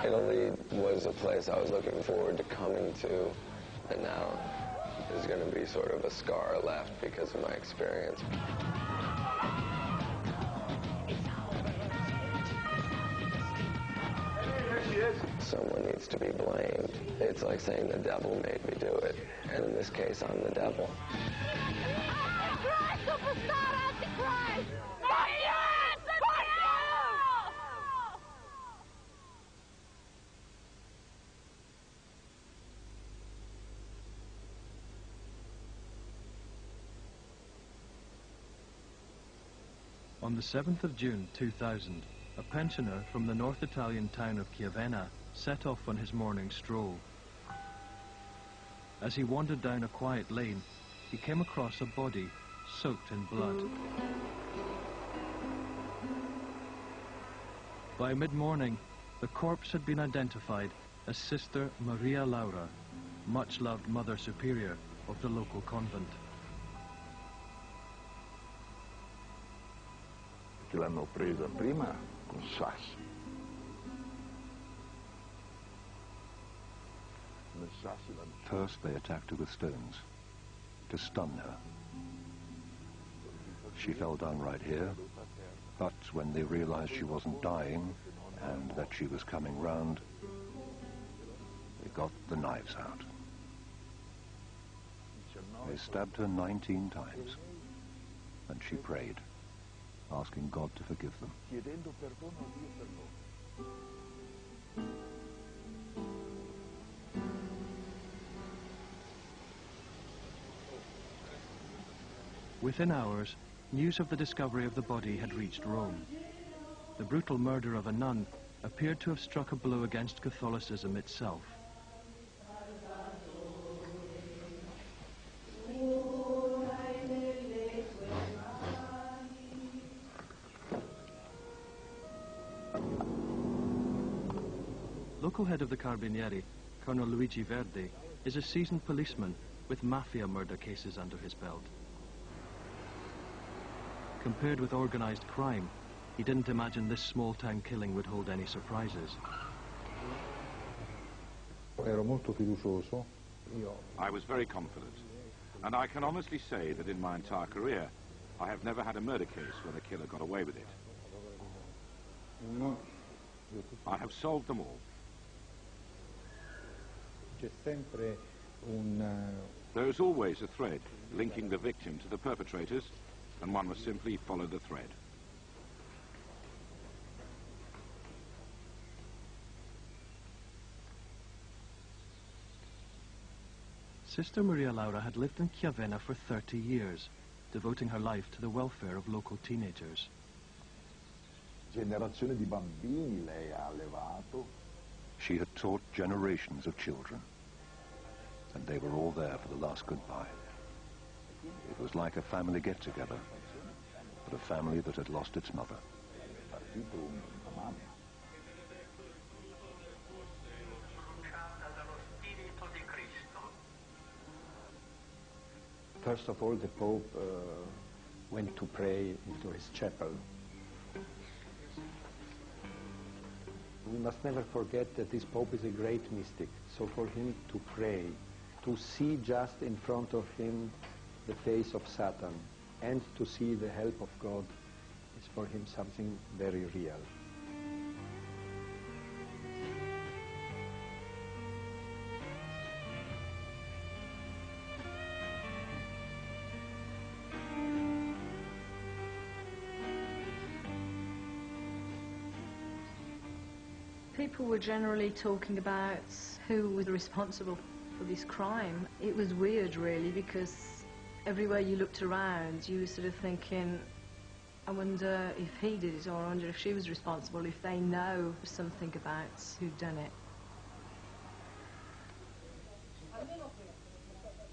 Italy was a place I was looking forward to coming to, and now there's going to be sort of a scar left because of my experience. Someone needs to be blamed. It's like saying the devil made me do it, and in this case, I'm the devil. Antichrist! Superstar Antichrist! Fuck you! Fuck you! On the 7th of June 2000, a pensioner from the North Italian town of Chiavenna set off on his morning stroll. As he wandered down a quiet lane, he came across a body soaked in blood. By mid-morning, the corpse had been identified as Sister Maria Laura, much-loved Mother Superior of the local convent. Che l'hanno presa prima con sassi. First they attacked her with stones, to stun her. She fell down right here, but when they realized she wasn't dying and that she was coming round, they got the knives out. They stabbed her 19 times, and she prayed, asking God to forgive them. Within hours, news of the discovery of the body had reached Rome. The brutal murder of a nun appeared to have struck a blow against Catholicism itself. Local head of the Carabinieri, Colonel Luigi Verdi, is a seasoned policeman with mafia murder cases under his belt. Compared with organized crime, he didn't imagine this small-town killing would hold any surprises. I was very confident, and I can honestly say that in my entire career, I have never had a murder case where the killer got away with it. I have solved them all. There is always a thread linking the victim to the perpetrators, and one must simply follow the thread. Sister Maria Laura had lived in Chiavenna for 30 years, devoting her life to the welfare of local teenagers. Generazioni di bambini lei ha allevato. She had taught generations of children, and they were all there for the last goodbye. It was like a family get-together, but a family that had lost its mother. First of all, the Pope went to pray into his chapel. We must never forget that this Pope is a great mystic, so for him to pray, to see just in front of him the face of Satan, and to see the help of God is for him something very real. People were generally talking about who was responsible for this crime. It was weird, really, because everywhere you looked around, you were sort of thinking, I wonder if he did it, or I wonder if she was responsible, if they know something about who'd done it.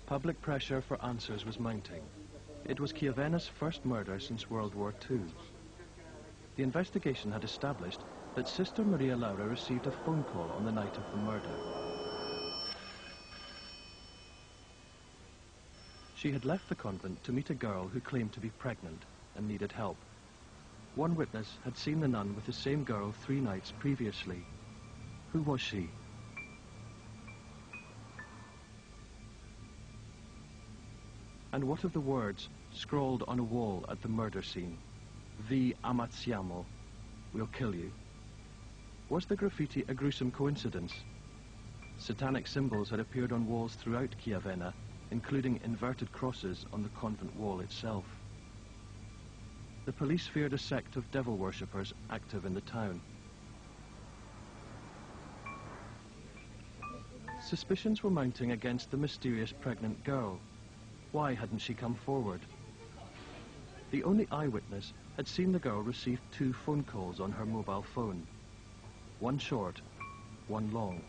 Public pressure for answers was mounting. It was Chiavenna's first murder since World War II. The investigation had established that Sister Maria Laura received a phone call on the night of the murder. She had left the convent to meet a girl who claimed to be pregnant and needed help. One witness had seen the nun with the same girl 3 nights previously. Who was she? And what of the words scrawled on a wall at the murder scene? Vi ammazziamo, we'll kill you. Was the graffiti a gruesome coincidence? Satanic symbols had appeared on walls throughout Chiavenna, including inverted crosses on the convent wall itself. The police feared a sect of devil worshippers active in the town. Suspicions were mounting against the mysterious pregnant girl. Why hadn't she come forward? The only eyewitness had seen the girl receive 2 phone calls on her mobile phone. One short, one long.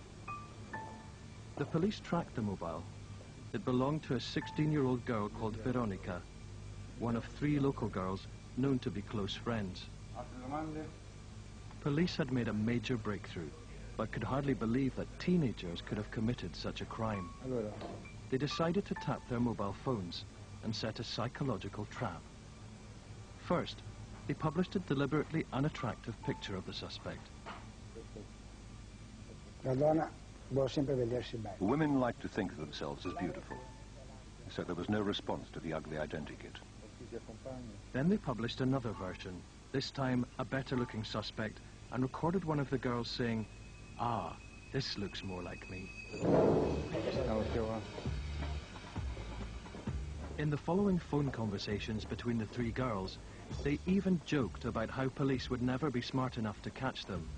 The police tracked the mobile. It belonged to a 16-year-old girl called Veronica, one of 3 local girls known to be close friends. Police had made a major breakthrough, but could hardly believe that teenagers could have committed such a crime. They decided to tap their mobile phones and set a psychological trap. First, they published a deliberately unattractive picture of the suspect. Women like to think of themselves as beautiful, so there was no response to the ugly identikit. Then they published another version, this time a better-looking suspect, and recorded one of the girls saying, "Ah, this looks more like me." In the following phone conversations between the 3 girls, they even joked about how police would never be smart enough to catch them.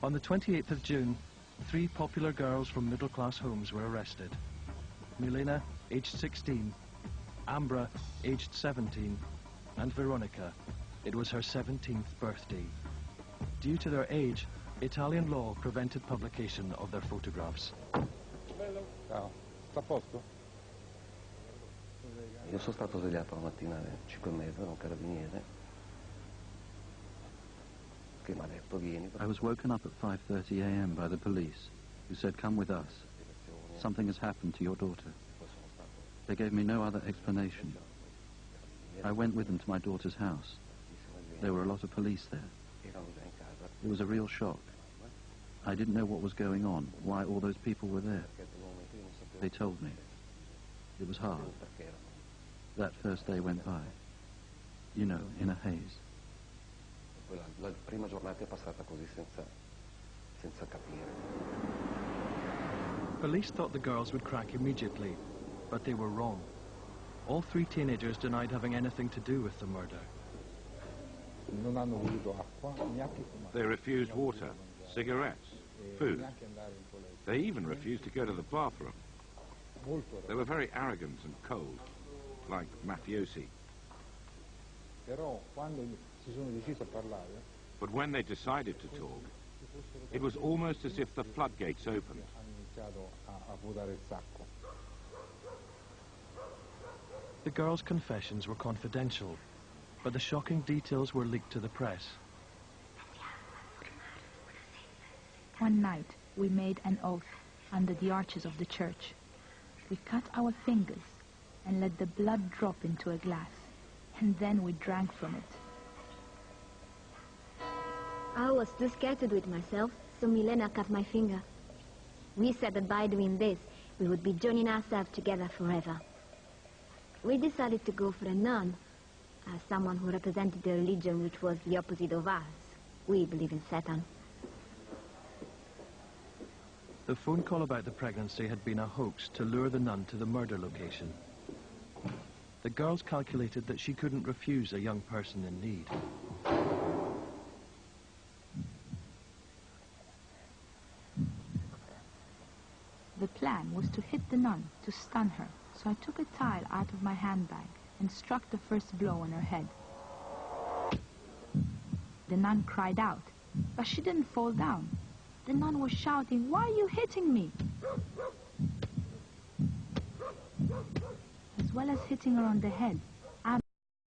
On the 28th of June, 3 popular girls from middle-class homes were arrested. Milena, aged 16, Ambra, aged 17, and Veronica. It was her 17th birthday. Due to their age, Italian law prevented publication of their photographs. Io sono stato svegliato la mattina alle 5:30 da un carabiniere che mi ha detto vieni. I was woken up at 5:30 a.m. by the police, who said, "Come with us. Something has happened to your daughter." They gave me no other explanation. I went with them to my daughter's house. There were a lot of police there. It was a real shock. I didn't know what was going on, why all those people were there. They told me. It was hard. That first day went by, you know, in a haze. La prima giornata è passata così senza capire. Police thought the girls would crack immediately, but they were wrong. All 3 teenagers denied having anything to do with the murder. They refused water, cigarettes, food. They even refused to go to the bathroom. They were very arrogant and cold, like mafiosi. But when they decided to talk, it was almost as if the floodgates opened. The girls' confessions were confidential, but the shocking details were leaked to the press. One night, we made an oath under the arches of the church. We cut our fingers and let the blood drop into a glass, and then we drank from it. I was too scared to do it myself, so Milena cut my finger. We said that by doing this, we would be joining ourselves together forever. We decided to go for a nun, as someone who represented a religion which was the opposite of ours. We believe in Satan. The phone call about the pregnancy had been a hoax to lure the nun to the murder location. The girls calculated that she couldn't refuse a young person in need. The plan was to hit the nun, to stun her, so I took a tile out of my handbag and struck the first blow on her head. The nun cried out, but she didn't fall down. The nun was shouting, "Why are you hitting me?" As well as hitting her on the head,